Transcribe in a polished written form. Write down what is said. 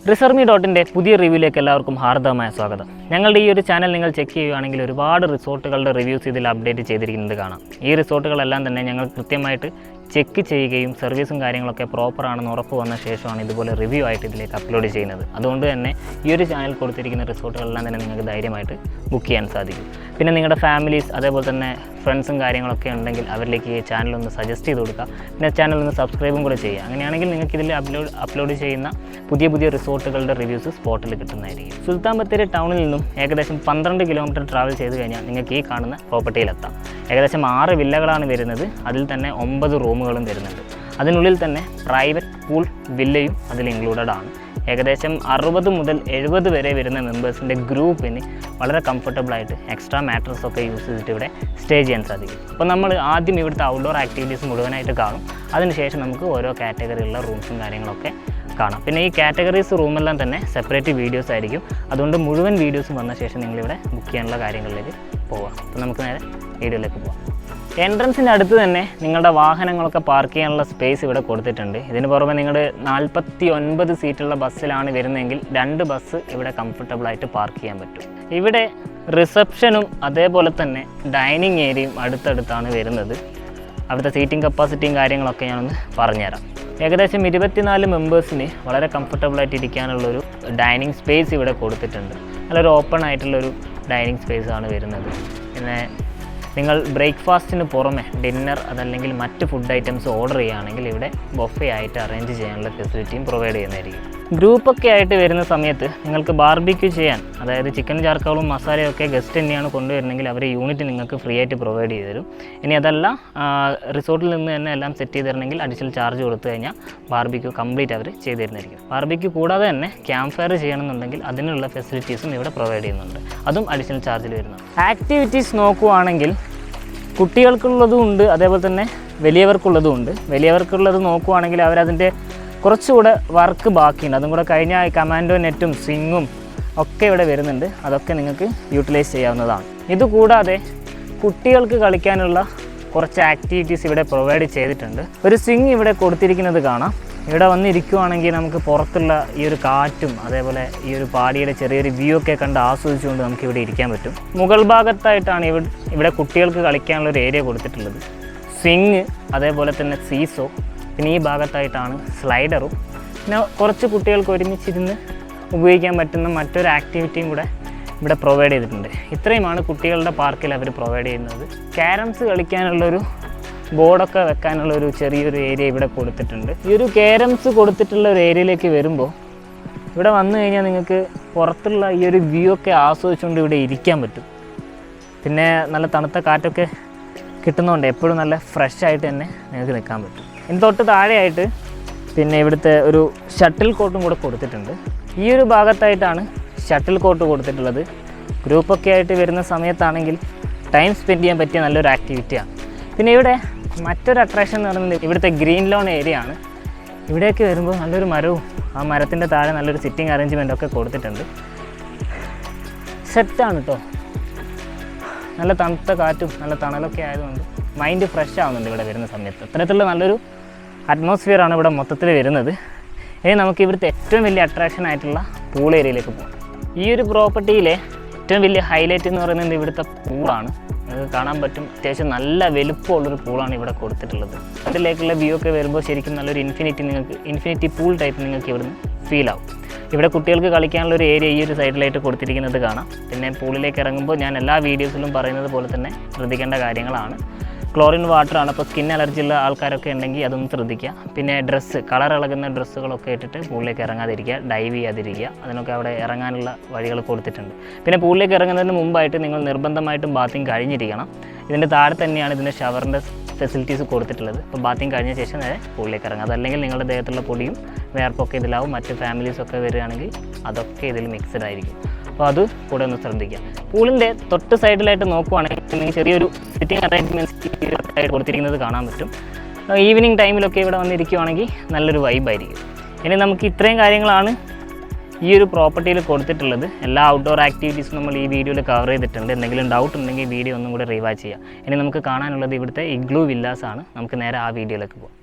റിസർമി.ന്റെ പുതിയ റിവ്യൂയിലേക്ക് എല്ലാവർക്കും ഹാർദവമായ സ്വാഗതം. ഞങ്ങളുടെ ഈ ഒരു ചാനൽ നിങ്ങൾ ചെക്ക് ചെയ്യുകയാണെങ്കിൽ ഒരുപാട് റിസോർട്ടുകളുടെ റിവ്യൂസ് ഇതിൽ അപ്ഡേറ്റ് ചെയ്തിരിക്കുന്നത് കാണാം. ഈ റിസോർട്ടുകളെല്ലാം തന്നെ ഞങ്ങൾ കൃത്യമായിട്ട് ചെക്ക് ചെയ്യുകയും സർവീസും കാര്യങ്ങളൊക്കെ പ്രോപ്പറാണെന്ന് ഉറപ്പ് വന്ന ശേഷമാണ് ഇതുപോലെ റിവ്യൂ ആയിട്ട് ഇതിലേക്ക് അപ്ലോഡ് ചെയ്യുന്നത്. അതുകൊണ്ട് തന്നെ ഈ ഒരു ചാനൽ കൊടുത്തിരിക്കുന്ന റിസോർട്ടുകളെല്ലാം തന്നെ നിങ്ങൾക്ക് ധൈര്യമായിട്ട് ബുക്ക് ചെയ്യാൻ സാധിക്കും. പിന്നെ നിങ്ങളുടെ ഫാമിലീസ് അതേപോലെ തന്നെ ഫ്രണ്ട്സും കാര്യങ്ങളൊക്കെ ഉണ്ടെങ്കിൽ അവരിലേക്ക് ഈ ചാനലൊന്ന് സജസ്റ്റ് ചെയ്ത് കൊടുക്കുക. പിന്നെ ചാനലൊന്ന് സബ്സ്ക്രൈബും കൂടെ ചെയ്യുക. അങ്ങനെയാണെങ്കിൽ നിങ്ങൾക്ക് ഇതിൽ അപ്ലോഡ് ചെയ്യുന്ന പുതിയ റിസോർട്ടുകളുടെ റിവ്യൂസ് സ്പോട്ടിൽ കിട്ടുന്നതായിരിക്കും. സുൽത്താൻ ബത്തേരി ടൗണിൽ നിന്നും ഏകദേശം 12 കിലോമീറ്റർ ട്രാവൽ ചെയ്ത് കഴിഞ്ഞാൽ നിങ്ങൾക്ക് ഈ കാണുന്ന പ്രോപ്പർട്ടിയിലെത്താം. ഏകദേശം 6 വില്ലകളാണ് വരുന്നത്. അതിൽ തന്നെ 9 റൂമുകളും വരുന്നുണ്ട്. അതിനുള്ളിൽ തന്നെ പ്രൈവറ്റ് പൂൾ വില്ലയും അതിൽ ഇൻക്ലൂഡഡ് ആണ്. ഏകദേശം 60 മുതൽ 70 വരെ വരുന്ന മെമ്പേഴ്സിൻ്റെ ഗ്രൂപ്പിന് വളരെ കംഫർട്ടബിളായിട്ട് എക്സ്ട്രാ മാട്രസൊക്കെ യൂസ് ചെയ്തിട്ട് ഇവിടെ സ്റ്റേ ചെയ്യാൻ സാധിക്കും. അപ്പോൾ നമ്മൾ ആദ്യം ഇവിടുത്തെ ഔട്ട്ഡോർ ആക്ടിവിറ്റീസ് മുഴുവനായിട്ട് കാണും. അതിനുശേഷം നമുക്ക് ഓരോ കാറ്റഗറിയുള്ള റൂംസും കാര്യങ്ങളൊക്കെ കാണാം. പിന്നെ ഈ കാറ്റഗറീസ് റൂമെല്ലാം തന്നെ സെപ്പറേറ്റ് വീഡിയോസ് ആയിരിക്കും. അതുകൊണ്ട് മുഴുവൻ വീഡിയോസും വന്ന ശേഷം നിങ്ങളിവിടെ ബുക്ക് ചെയ്യാനുള്ള കാര്യങ്ങളിലേക്ക് പോവാം. അപ്പോൾ നമുക്ക് നേരെ വീഡിയോയിലേക്ക് പോവാം. എൻട്രൻസിൻ്റെ അടുത്ത് തന്നെ നിങ്ങളുടെ വാഹനങ്ങളൊക്കെ പാർക്ക് ചെയ്യാനുള്ള സ്പേസ് ഇവിടെ കൊടുത്തിട്ടുണ്ട്. ഇതിന് പുറമെ നിങ്ങൾ 49 സീറ്റുള്ള ബസ്സിലാണ് വരുന്നതെങ്കിൽ 2 ബസ് ഇവിടെ കംഫർട്ടബിളായിട്ട് പാർക്ക് ചെയ്യാൻ പറ്റും. ഇവിടെ റിസപ്ഷനും അതേപോലെ തന്നെ ഡൈനിങ് ഏരിയയും അടുത്തടുത്താണ് വരുന്നത്. അവിടുത്തെ സീറ്റിംഗ് കപ്പാസിറ്റിയും കാര്യങ്ങളൊക്കെ ഞാനൊന്ന് പറഞ്ഞുതരാം. ഏകദേശം 24 മെമ്പേഴ്സിന് വളരെ കംഫർട്ടബിളായിട്ട് ഇരിക്കാനുള്ളൊരു ഡൈനിങ് സ്പേസ് ഇവിടെ കൊടുത്തിട്ടുണ്ട്. നല്ലൊരു ഓപ്പൺ ആയിട്ടുള്ളൊരു ഡൈനിങ് സ്പേസാണ് വരുന്നത്. പിന്നെ നിങ്ങൾ ബ്രേക്ക്ഫാസ്റ്റിന് പുറമെ ഡിന്നർ അതല്ലെങ്കിൽ മറ്റ് ഫുഡ് ഐറ്റംസ് ഓർഡർ ചെയ്യുകയാണെങ്കിൽ ഇവിടെ ബൊഫേ ആയിട്ട് അറേഞ്ച് ചെയ്യാനുള്ള ഫെസിലിറ്റിയും പ്രൊവൈഡ് ചെയ്യുന്നതായിരിക്കും. ഗ്രൂപ്പൊക്കെ ആയിട്ട് വരുന്ന സമയത്ത് നിങ്ങൾക്ക് ബാർബിക്യൂ ചെയ്യാൻ, അതായത് ചിക്കൻ ചാർക്കോളും മസാലയൊക്കെ ഗസ്റ്റ് തന്നെയാണ് കൊണ്ടുവരുന്നെങ്കിൽ അവർ യൂണിറ്റ് നിങ്ങൾക്ക് ഫ്രീ ആയിട്ട് പ്രൊവൈഡ് ചെയ്ത് തരും. ഇനി അതല്ല റിസോർട്ടിൽ നിന്ന് തന്നെ എല്ലാം സെറ്റ് ചെയ്ത് തരണമെങ്കിൽ അഡീഷണൽ ചാർജ് കൊടുത്തു കഴിഞ്ഞാൽ ബാർബിക്യൂ കംപ്ലീറ്റ് അവർ ചെയ്ത് തരുന്നതായിരിക്കും. ബാർബിക്യൂ കൂടാതെ തന്നെ ക്യാമ്പ് ഫയർ ചെയ്യണമെന്നുണ്ടെങ്കിൽ അതിനുള്ള ഫെസിലിറ്റീസും ഇവിടെ പ്രൊവൈഡ് ചെയ്യുന്നുണ്ട്. അതും അഡീഷണൽ ചാർജിൽ വരുന്നുണ്ട്. ആക്ടിവിറ്റീസ് നോക്കുവാണെങ്കിൽ കുട്ടികൾക്കുള്ളതും ഉണ്ട്, അതേപോലെ തന്നെ വലിയവർക്കുള്ളതും ഉണ്ട്. വലിയവർക്കുള്ളത് നോക്കുവാണെങ്കിൽ അവരതിൻ്റെ കുറച്ചുകൂടെ വർക്ക് ബാക്കിയുണ്ട്. അതും കൂടെ കഴിഞ്ഞാൽ കമാൻഡോ നെറ്റും സ്വിങ്ങും ഒക്കെ ഇവിടെ വരുന്നുണ്ട്. അതൊക്കെ നിങ്ങൾക്ക് യൂട്ടിലൈസ് ചെയ്യാവുന്നതാണ്. ഇതുകൂടാതെ കുട്ടികൾക്ക് കളിക്കാനുള്ള കുറച്ച് ആക്ടിവിറ്റീസ് ഇവിടെ പ്രൊവൈഡ് ചെയ്തിട്ടുണ്ട്. ഒരു സ്വിങ് ഇവിടെ കൊടുത്തിരിക്കുന്നത് കാണാം. ഇവിടെ വന്നിരിക്കുവാണെങ്കിൽ നമുക്ക് പുറത്തുള്ള ഈ ഒരു കാറ്റും അതേപോലെ ഈ ഒരു പാടിയുടെ ചെറിയൊരു വ്യൂ ഒക്കെ കണ്ട് ആസ്വദിച്ചുകൊണ്ട് നമുക്ക് ഇവിടെ ഇരിക്കാൻ പറ്റും. മുകൾ ഭാഗത്തായിട്ടാണ് ഇവിടെ കുട്ടികൾക്ക് കളിക്കാനുള്ള ഒരു ഏരിയ കൊടുത്തിട്ടുള്ളത്. സ്വിങ് അതേപോലെ തന്നെ സീസോ, പിന്നെ ഈ ഭാഗത്തായിട്ടാണ് സ്ലൈഡറും, പിന്നെ കുറച്ച് കുട്ടികൾക്ക് ഒരുമിച്ചിരുന്ന് ഉപയോഗിക്കാൻ പറ്റുന്ന മറ്റൊരു ആക്ടിവിറ്റിയും കൂടെ ഇവിടെ പ്രൊവൈഡ് ചെയ്തിട്ടുണ്ട്. ഇത്രയുമാണ് കുട്ടികളുടെ പാർക്കിൽ അവർ പ്രൊവൈഡ് ചെയ്യുന്നത്. ക്യാരംസ് കളിക്കാനുള്ളൊരു ബോർഡൊക്കെ വെക്കാനുള്ളൊരു ചെറിയൊരു ഏരിയ ഇവിടെ കൊടുത്തിട്ടുണ്ട്. ഈ ഒരു ക്യാരംസ് കൊടുത്തിട്ടുള്ള ഒരു ഏരിയയിലേക്ക് വരുമ്പോൾ ഇവിടെ വന്നു കഴിഞ്ഞാൽ നിങ്ങൾക്ക് പുറത്തുള്ള ഈ ഒരു വ്യൂ ഒക്കെ ആസ്വദിച്ചുകൊണ്ട് ഇവിടെ ഇരിക്കാൻ പറ്റും. പിന്നെ നല്ല തണുത്ത കാറ്റൊക്കെ കിട്ടുന്നതുകൊണ്ട് എപ്പോഴും നല്ല ഫ്രഷ് ആയിട്ട് തന്നെ നിങ്ങൾക്ക് നിൽക്കാൻ പറ്റും. ഇനി തൊട്ട് താഴെയായിട്ട് പിന്നെ ഇവിടുത്തെ ഒരു ഷട്ടിൽ കോർട്ടും കൂടെ കൊടുത്തിട്ടുണ്ട്. ഈ ഒരു ഭാഗത്തായിട്ടാണ് ഷട്ടിൽ കോർട്ട് കൊടുത്തിട്ടുള്ളത്. ഗ്രൂപ്പൊക്കെ ആയിട്ട് വരുന്ന സമയത്താണെങ്കിൽ ടൈം സ്പെൻഡ് ചെയ്യാൻ പറ്റിയ നല്ലൊരു ആക്ടിവിറ്റിയാണ്. പിന്നെ ഇവിടെ മറ്റൊരു അട്രാക്ഷൻ എന്ന് പറയുന്നത് ഇവിടുത്തെ ഗ്രീൻ ലോൺ ഏരിയ ആണ്. ഇവിടേക്ക് വരുമ്പോൾ നല്ലൊരു മരവും ആ മരത്തിൻ്റെ താഴെ നല്ലൊരു സിറ്റിംഗ് അറേഞ്ച്മെൻറ്റൊക്കെ കൊടുത്തിട്ടുണ്ട്. സെറ്റാണ് കേട്ടോ. നല്ല തണുത്ത കാറ്റും നല്ല തണലൊക്കെ ആയതുകൊണ്ട് മൈൻഡ് ഫ്രഷ് ആവുന്നുണ്ട് ഇവിടെ വരുന്ന സമയത്ത്. അത്തരത്തിലുള്ള നല്ലൊരു അറ്റ്മോസ്ഫിയറാണ് ഇവിടെ മൊത്തത്തിൽ വരുന്നത്. ഇനി നമുക്ക് ഇവിടുത്തെ ഏറ്റവും വലിയ അട്രാക്ഷൻ ആയിട്ടുള്ള പൂൾ ഏരിയയിലേക്ക് പോകാം. ഈ ഒരു പ്രോപ്പർട്ടിയിലെ ഏറ്റവും വലിയ ഹൈലൈറ്റ് എന്ന് പറയുന്നത് ഇവിടുത്തെ പൂളാണ്. നിങ്ങൾക്ക് കാണാൻ പറ്റും, അത്യാവശ്യം നല്ല വലുപ്പമുള്ളൊരു പൂളാണ് ഇവിടെ കൊടുത്തിട്ടുള്ളത്. അതിലേക്കുള്ള വ്യൂ ഒക്കെ വരുമ്പോൾ ശരിക്കും നല്ലൊരു ഇൻഫിനിറ്റി പൂൾ ടൈപ്പ് നിങ്ങൾക്ക് ഇവിടുന്ന് ഫീൽ ആവും. ഇവിടെ കുട്ടികൾക്ക് കളിക്കാനുള്ള ഒരു ഏരിയ ഈ ഒരു സൈഡിലായിട്ട് കൊടുത്തിരിക്കുന്നത് കാണാം. പിന്നെ പൂളിലേക്ക് ഇറങ്ങുമ്പോൾ ഞാൻ എല്ലാ വീഡിയോസിലും പറയുന്നത് പോലെ തന്നെ ശ്രദ്ധിക്കേണ്ട കാര്യങ്ങളാണ്. ക്ലോറിൻ വാട്ടറാണ്. അപ്പോൾ സ്കിൻ അലർജി ഉള്ള ആൾക്കാരൊക്കെ ഉണ്ടെങ്കിൽ അതൊന്ന് ശ്രദ്ധിക്കുക. പിന്നെ കളർ ഇളകുന്ന ഡ്രസ്സുകളൊക്കെ ഇട്ടിട്ട് പൂളിലേക്ക് ഇറങ്ങാതിരിക്കുക, ഡൈവ് ചെയ്യാതിരിക്കുക. അതിനൊക്കെ അവിടെ ഇറങ്ങാനുള്ള വഴികൾ കൊടുത്തിട്ടുണ്ട്. പിന്നെ പൂളിലേക്ക് ഇറങ്ങുന്നതിന് മുമ്പായിട്ട് നിങ്ങൾ നിർബന്ധമായിട്ടും ബാത്തിങ് കഴിഞ്ഞിരിക്കണം. ഇതിൻ്റെ താഴെ തന്നെയാണ് ഇതിൻ്റെ ഷവറിൻ്റെ ഫെസിലിറ്റീസ് കൊടുത്തിട്ടുള്ളത്. അപ്പോൾ ബാത്തിങ് കഴിഞ്ഞ ശേഷം നേരെ പൂളിലേക്ക് ഇറങ്ങുക. അതല്ലെങ്കിൽ നിങ്ങളുടെ ദേഹത്തുള്ള പൊടിയും വേർപ്പൊക്കെ ഇതിലാവും. മറ്റ് ഫാമിലീസൊക്കെ വരികയാണെങ്കിൽ അതൊക്കെ ഇതിൽ മിക്സഡ് ആയിരിക്കും. അപ്പോൾ അത് കൂടെ ഒന്ന് ശ്രദ്ധിക്കുക. പൂളിൻ്റെ തൊട്ട് സൈഡിലായിട്ട് നോക്കുവാണെങ്കിൽ നിങ്ങൾക്ക് ചെറിയൊരു സിറ്റിംഗ് അറേഞ്ച്മെൻറ്റ്സ് ആയിട്ട് കൊടുത്തിരിക്കുന്നത് കാണാൻ പറ്റും. ഈവനിങ് ടൈമിലൊക്കെ ഇവിടെ വന്നിരിക്കുവാണെങ്കിൽ നല്ലൊരു വൈബായിരിക്കും. ഇനി നമുക്ക് ഇത്രയും കാര്യങ്ങളാണ് ഈ ഒരു പ്രോപ്പർട്ടിയിൽ കൊടുത്തിട്ടുള്ളത്. എല്ലാ ഔട്ട്ഡോർ ആക്ടിവിറ്റീസും നമ്മൾ ഈ വീഡിയോയിൽ കവർ ചെയ്തിട്ടുണ്ട്. എന്തെങ്കിലും ഡൗട്ട് ഉണ്ടെങ്കിൽ വീഡിയോ ഒന്നും കൂടെ റിവൈസ് ചെയ്യാം. ഇനി നമുക്ക് കാണാനുള്ളത് ഇവിടുത്തെ ഇഗ്ലൂ വില്ലാസാണ്. നമുക്ക് നേരെ ആ വീഡിയോയിലേക്ക് പോകാം.